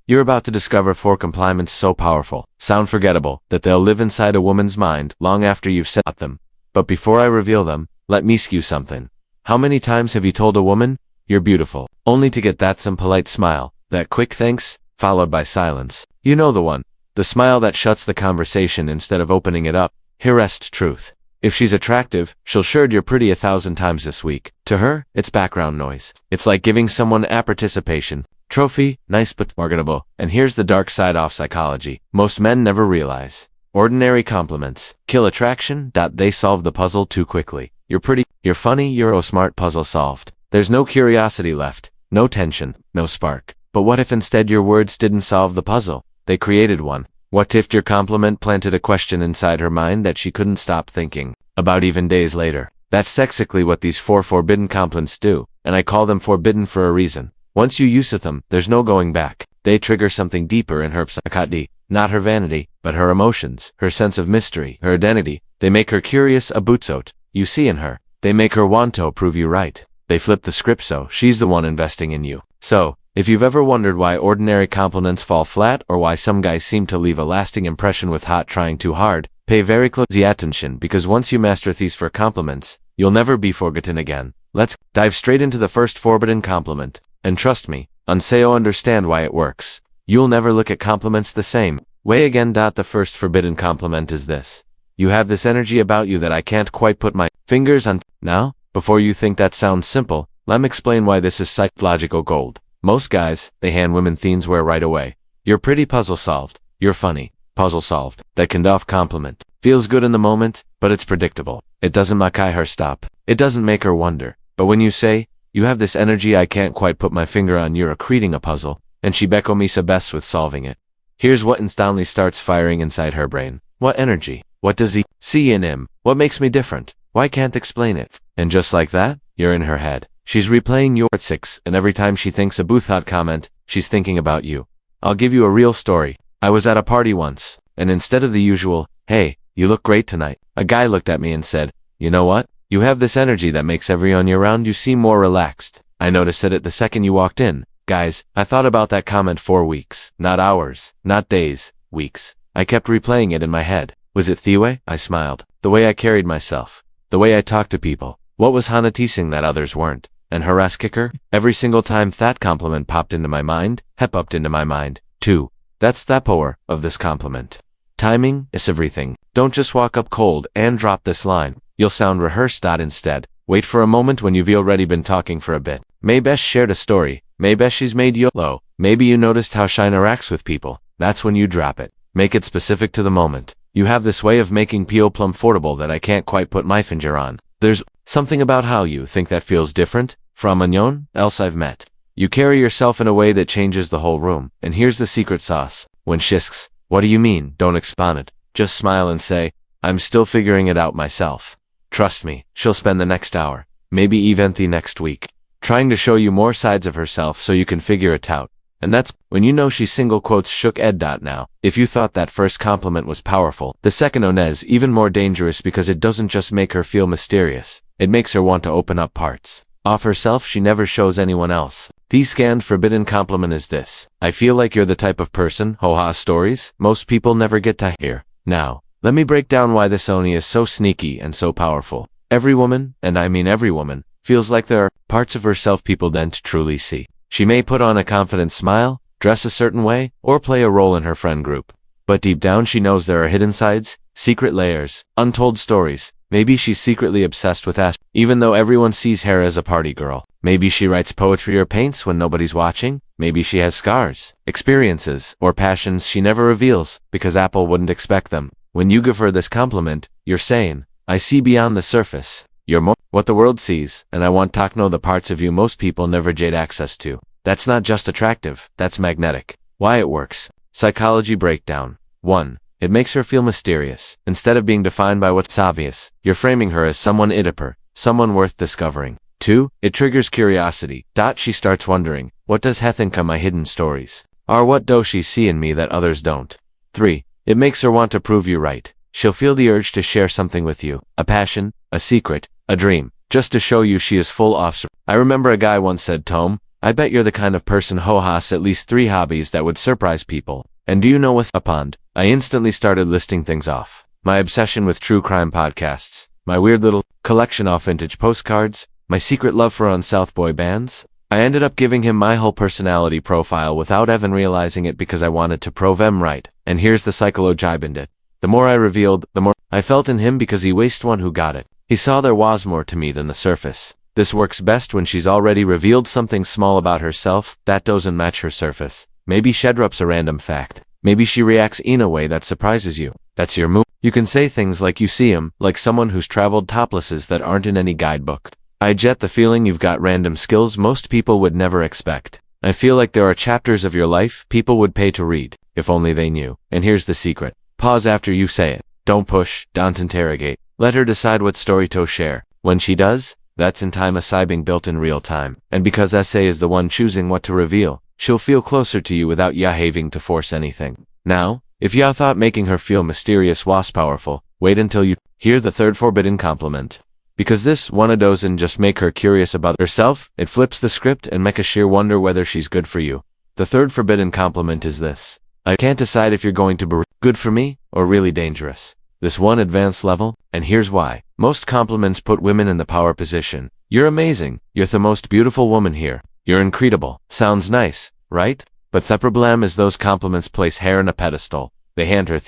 You're about to discover 4 compliments so powerful, sound forgettable, that they'll live inside a woman's mind long after you've said them. But before I reveal them, let me ask you something. How many times have you told a woman, "You're beautiful," only to get that some polite smile, that quick thanks, followed by silence? You know the one. The smile that shuts the conversation instead of opening it up. Here rests truth. If she's attractive, she'll shird you're pretty 1,000 times this week. To her, it's background noise. It's like giving someone a participation trophy, nice but marketable. And here's the dark side of psychology. Most men never realize. Ordinary compliments kill attraction. They solve the puzzle too quickly. You're pretty, you're funny, you're oh smart, puzzle solved. There's no curiosity left, no tension, no spark. But what if instead your words didn't solve the puzzle? They created one. What if your compliment planted a question inside her mind that she couldn't stop thinking about even days later? That's exactly what these 4 forbidden compliments do, and I call them forbidden for a reason. Once you use them, there's no going back. They trigger something deeper in her psyche, not her vanity, but her emotions, her sense of mystery, her identity. They make her curious about what you see in her. They make her want to prove you right. They flip the script so she's the one investing in you. So, if you've ever wondered why ordinary compliments fall flat or why some guys seem to leave a lasting impression with hot trying too hard, pay very close attention, because once you master these 4 compliments, you'll never be forgotten again. Let's dive straight into the first forbidden compliment. And trust me, Unseo understand why it works. You'll never look at compliments the same way again. The first forbidden compliment is this. You have this energy about you that I can't quite put my fingers on. Now, before you think that sounds simple, let me explain why this is psychological gold. Most guys, they hand women things where right away. You're pretty, puzzle solved. You're funny, puzzle solved. That kind of compliment feels good in the moment, but it's predictable. It doesn't make her stop. It doesn't make her wonder. But when you say, you have this energy I can't quite put my finger on, you're creating a puzzle, and she beko me so best with solving it. Here's what instantly starts firing inside her brain. What energy? What does he see in him? What makes me different? Why can't explain it? And just like that, you're in her head. She's replaying your 6, and every time she thinks a boothot comment, she's thinking about you. I'll give you a real story. I was at a party once, and instead of the usual, "Hey, you look great tonight," a guy looked at me and said, "You know what? You have this energy that makes everyone you're around you seem more relaxed." I noticed it the second you walked in. Guys, I thought about that comment for weeks. Not hours, not days, weeks. I kept replaying it in my head. Was it the way I smiled? The way I carried myself? The way I talked to people? What was Hana teasing that others weren't? And her ass kicker? Every single time that compliment popped into my mind, popped into my mind, too. That's the power of this compliment. Timing is everything. Don't just walk up cold and drop this line. You'll sound rehearsed. Instead, wait for a moment when you've already been talking for a bit. Maybe shared a story. Maybe she's made you low. Maybe you noticed how she interacts with people. That's when you drop it. Make it specific to the moment. You have this way of making people plumb affordable that I can't quite put my finger on. There's something about how you think that feels different from anyone else I've met. You carry yourself in a way that changes the whole room. And here's the secret sauce. When she asks, "What do you mean?" don't expound it. Just smile and say, "I'm still figuring it out myself." Trust me, she'll spend the next hour, maybe even the next week, trying to show you more sides of herself so you can figure it out. And that's when you know she's single quotes shook ed. Now, if you thought that first compliment was powerful, the second one is even more dangerous, because it doesn't just make her feel mysterious. It makes her want to open up parts of herself she never shows anyone else. The scanned forbidden compliment is this. I feel like you're the type of person, ho-ha stories, most people never get to hear. Now, let me break down why this Oni is so sneaky and so powerful. Every woman, and I mean every woman, feels like there are parts of herself people don't truly see. She may put on a confident smile, dress a certain way, or play a role in her friend group. But deep down she knows there are hidden sides, secret layers, untold stories. Maybe she's secretly obsessed with Ash, even though everyone sees her as a party girl. Maybe she writes poetry or paints when nobody's watching. Maybe she has scars, experiences, or passions she never reveals, because Apple wouldn't expect them. When you give her this compliment, you're saying, I see beyond the surface. You're more what the world sees, and I want to know the parts of you most people never get access to. That's not just attractive, that's magnetic. Why it works. Psychology breakdown. 1. It makes her feel mysterious. Instead of being defined by what's obvious, you're framing her as someone idipper, someone worth discovering. 2. It triggers curiosity. She starts wondering, what does he think of my hidden stories? Or what does she see in me that others don't? 3. It makes her want to prove you right. She'll feel the urge to share something with you, a passion, a secret, a dream, just to show you she is full of. I remember a guy once said, Tom, I bet you're the kind of person who has at least 3 hobbies that would surprise people. And do you know with upon? I instantly started listing things off. My obsession with true crime podcasts, my weird little collection of vintage postcards, my secret love for un-South boy bands. I ended up giving him my whole personality profile without even realizing it because I wanted to prove him right. And here's the psychology in it. The more I revealed, the more I felt in him because he wasted one who got it. He saw there was more to me than the surface. This works best when she's already revealed something small about herself that doesn't match her surface. Maybe she drops a random fact. Maybe she reacts in a way that surprises you. That's your move. You can say things like you see him, like someone who's traveled toplesses that aren't in any guidebook. I get the feeling you've got random skills most people would never expect. I feel like there are chapters of your life people would pay to read, if only they knew. And here's the secret. Pause after you say it. Don't push, don't interrogate. Let her decide what story to share. When she does, that's in time a being built in real time. And because SA is the one choosing what to reveal, she'll feel closer to you without ya having to force anything. Now, if ya thought making her feel mysterious was powerful, wait until you hear the third forbidden compliment. Because this one doesn't just make her curious about herself, it flips the script and make a sheer wonder whether she's good for you. The third forbidden compliment is this. I can't decide if you're going to be good for me or really dangerous. This one advanced level, and here's why. Most compliments put women in the power position. You're amazing. You're the most beautiful woman here. You're incredible. Sounds nice, right? But the problem is those compliments place her on a pedestal. They hand her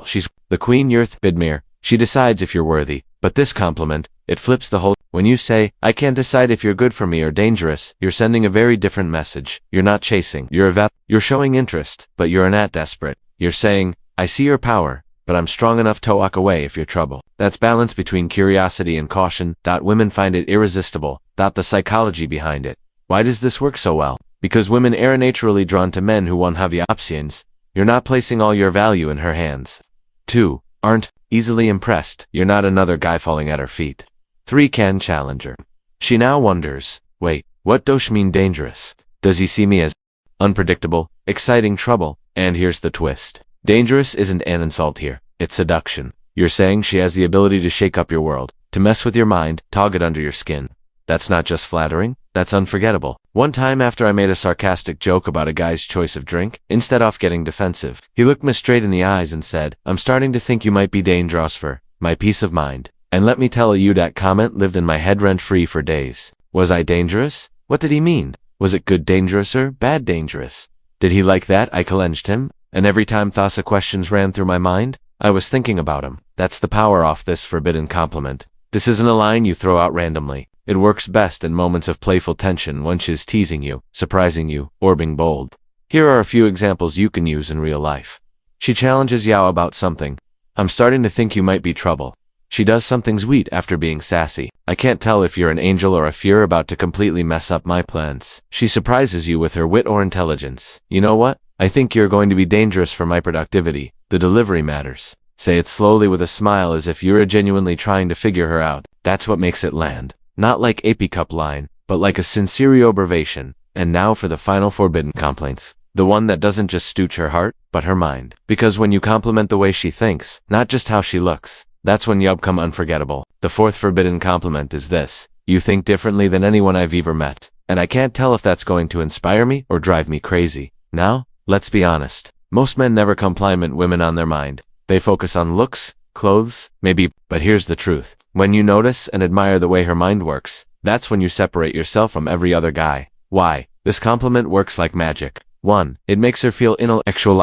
she's the queen, you're Bidmere. She decides if you're worthy. But this compliment, it flips the whole. When you say, I can't decide if you're good for me or dangerous, you're sending a very different message. You're not chasing. You're showing interest, but you're not desperate. You're saying, I see your power, but I'm strong enough to walk away if you're trouble. That's balance between curiosity and caution. Women find it irresistible. The psychology behind it. Why does this work so well? Because women are naturally drawn to men who won't have the options. You're not placing all your value in her hands. 2. Aren't easily impressed. You're not another guy falling at her feet. 3. Can challenge her. She now wonders, wait, what does mean dangerous? Does he see me as unpredictable, exciting trouble? And here's the twist. Dangerous isn't an insult here. It's seduction. You're saying she has the ability to shake up your world, to mess with your mind, to get under your skin. That's not just flattering, that's unforgettable. One time after I made a sarcastic joke about a guy's choice of drink, instead of getting defensive, he looked me straight in the eyes and said, I'm starting to think you might be dangerous for my peace of mind. And let me tell you that comment lived in my head rent-free for days. Was I dangerous? What did he mean? Was it good dangerous or bad dangerous? Did he like that I challenged him? And every time Thassa questions ran through my mind, I was thinking about him. That's the power of this forbidden compliment. This isn't a line you throw out randomly. It works best in moments of playful tension when she's teasing you, surprising you, or being bold. Here are a few examples you can use in real life. She challenges Yao about something. I'm starting to think you might be trouble. She does something sweet after being sassy. I can't tell if you're an angel or if you're about to completely mess up my plans. She surprises you with her wit or intelligence. You know what? I think you're going to be dangerous for my productivity. The delivery matters. Say it slowly with a smile as if you're genuinely trying to figure her out. That's what makes it land. Not like a pickup line, but like a sincere observation. And now for the final forbidden complaints. The one that doesn't just stooch her heart, but her mind. Because when you compliment the way she thinks, not just how she looks, that's when you become unforgettable. The fourth forbidden compliment is this. You think differently than anyone I've ever met. And I can't tell if that's going to inspire me or drive me crazy. Now, let's be honest. Most men never compliment women on their mind. They focus on looks, clothes, maybe, but here's the truth. When you notice and admire the way her mind works, that's when you separate yourself from every other guy. Why? This compliment works like magic. 1. It makes her feel intellectual.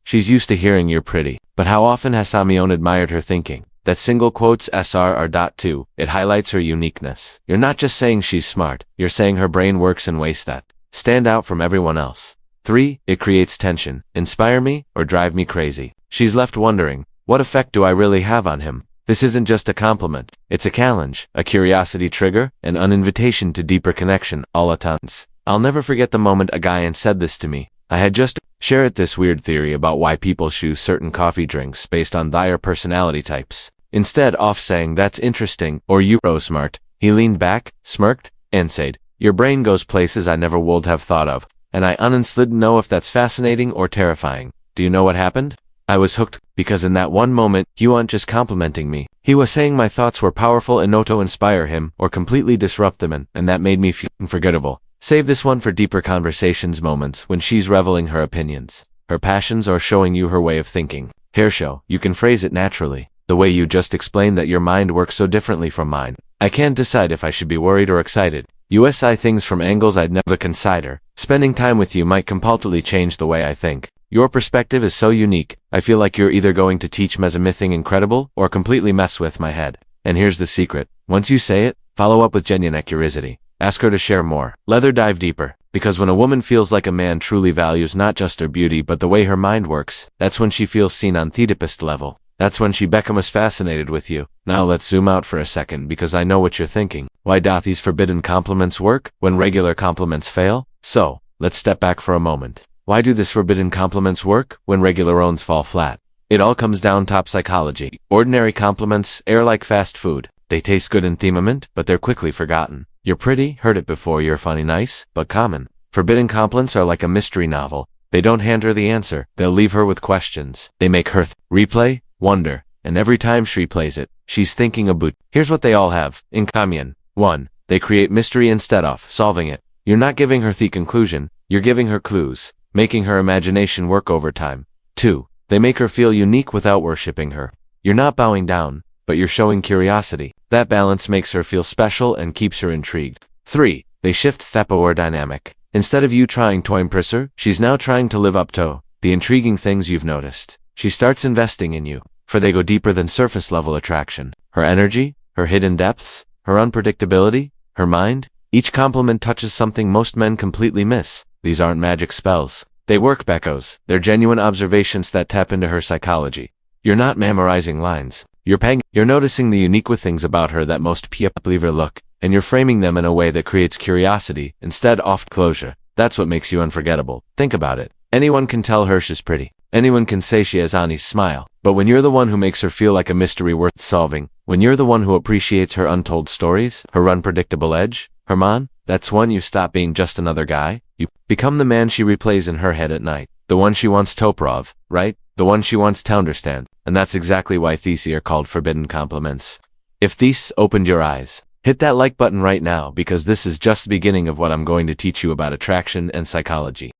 She's used to hearing you're pretty. But how often has Samion admired her thinking? That single quotes SRR. 2. It highlights her uniqueness. You're not just saying she's smart, you're saying her brain works in ways that stand out from everyone else. 3. It creates tension. Inspire me or drive me crazy. She's left wondering, what effect do I really have on him? This isn't just a compliment. It's a challenge, a curiosity trigger, and an invitation to deeper connection, all at once. I'll never forget the moment a guy said this to me. I had just shared this weird theory about why people choose certain coffee drinks based on their personality types. Instead of saying that's interesting or you are smart, he leaned back, smirked, and said, your brain goes places I never would have thought of, and I honestly didn't know if that's fascinating or terrifying. Do you know what happened? I was hooked, because in that one moment, he wasn't just complimenting me. He was saying my thoughts were powerful enough to inspire him or completely disrupt them, and that made me feel unforgettable. Save this one for deeper conversations moments when she's reveling her opinions, her passions, or showing you her way of thinking. Hair show, you can phrase it naturally, the way you just explained that your mind works so differently from mine. I can't decide if I should be worried or excited. USI things from angles I'd never consider. Spending time with you might completely change the way I think. Your perspective is so unique, I feel like you're either going to teach me something incredible or completely mess with my head. And here's the secret. Once you say it, follow up with genuine curiosity. Ask her to share more. Let her dive deeper. Because when a woman feels like a man truly values not just her beauty but the way her mind works, that's when she feels seen on the deepest level. That's when she becomes fascinated with you. Now let's zoom out for a second because I know what you're thinking. Why doth these forbidden compliments work when regular compliments fail? So, let's step back for a moment. Why do these forbidden compliments work when regular ones fall flat? It all comes down to psychology. Ordinary compliments air like fast food. They taste good in the moment, but they're quickly forgotten. You're pretty, heard it before. You're funny, nice, but common. Forbidden compliments are like a mystery novel. They don't hand her the answer. They'll leave her with questions. They make her replay, wonder, and every time she replays it, she's thinking about. Here's what they all have in common. 1. They create mystery instead of solving it. You're not giving her the conclusion, you're giving her clues, making her imagination work overtime. 2. They make her feel unique without worshipping her. You're not bowing down, but you're showing curiosity. That balance makes her feel special and keeps her intrigued. 3. They shift the power dynamic. Instead of you trying to impress her, she's now trying to live up to the intriguing things you've noticed. She starts investing in you, for they go deeper than surface level attraction. Her energy, her hidden depths, her unpredictability, her mind, each compliment touches something most men completely miss. These aren't magic spells. They work echoes. They're genuine observations that tap into her psychology. You're not memorizing lines. You're noticing the unique things about her that most people overlook, and you're framing them in a way that creates curiosity instead of closure. That's what makes you unforgettable. Think about it. Anyone can tell her she's pretty. Anyone can say she has Ani's smile. But when you're the one who makes her feel like a mystery worth solving, when you're the one who appreciates her untold stories, her unpredictable edge, her man, that's when you stop being just another guy. You become the man she replays in her head at night. The one she wants Toprov, right? The one she wants to understand. And that's exactly why these are called forbidden compliments. If these opened your eyes, hit that like button right now because this is just the beginning of what I'm going to teach you about attraction and psychology.